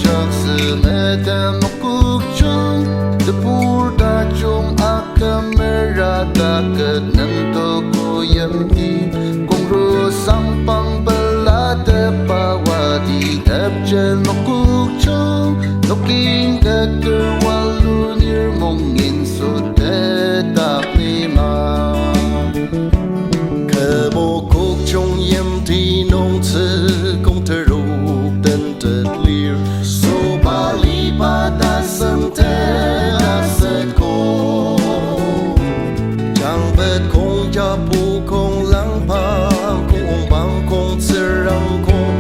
chak se metem kuk chung de pur ta chung a camera ta ket nam to ko yam ti kong ro sang pang bala te pa wa di ap chen kuk chung no king ka ker walu nir mong in so te ta ni ma ke mo kuk chung yam ti nong tse kong te ro den te clear so ba li ba ta sam te a se ko chang bet kong ja pu kong lang pa kong bang kong tse rang kong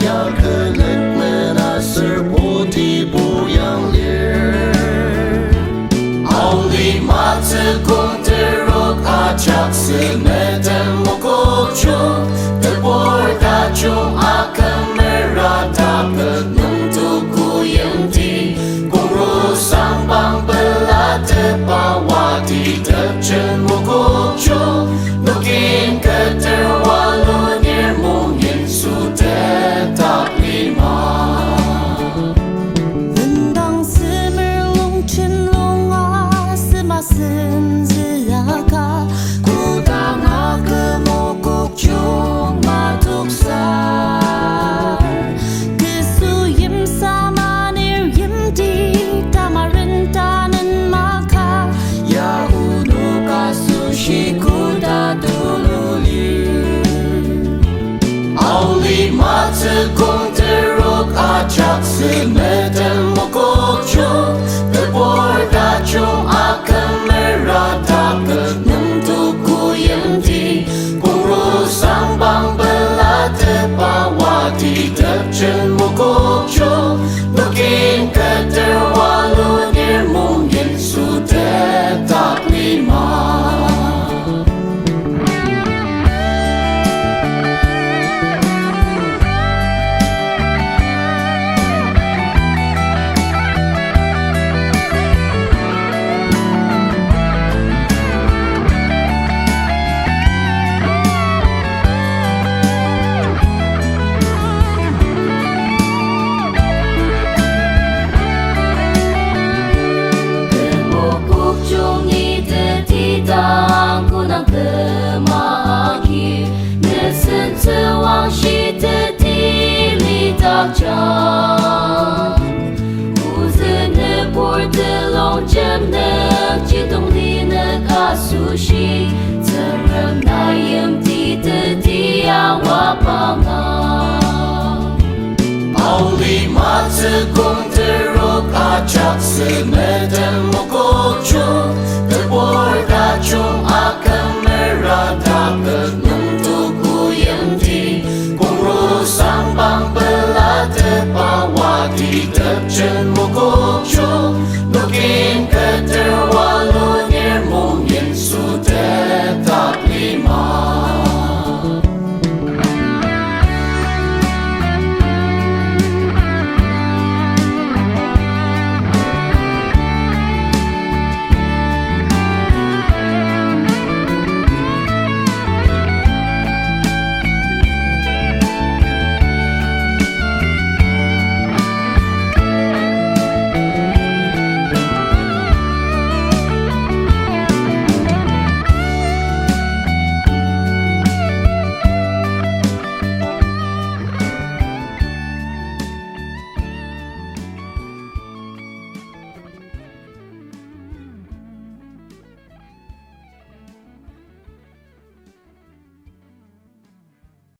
ya ke net me na ser po ti bu yang lier only ma tse kong te rok a chak se me tem mo kok chung te por ta chung a camera ta ke nung tu ku yem ti kong ro sang bang bela te pa wa ti te chen mo kok chung no kin ke ter wa lo nir mong yin su te ta li ma文当四门龙群龙啊，司马身子啊卡，古当啊个莫国中马独山，个苏音萨马尼音地，大马人大能马卡，呀乌努卡苏西古达杜鲁里。only ma tse kong te rok a chak se me tem mo kok chung te por ta chung a camera ta ke nung tu ku yem ti kong ro sang bang bela te pa wa ti te chen mo kok chung no kin ke ter wa lo nir mong yin su te ta li ma chấm nợ chỉ tông đi nợ cả sushi giờ rầm na yếm ti te ti a wa pa nga only ma tse kong te rok a chak se me tem mo kok chung te por ta chung a camera ta ke nung tu ku yem ti kong ro sang bang bela te pa wa ti te chen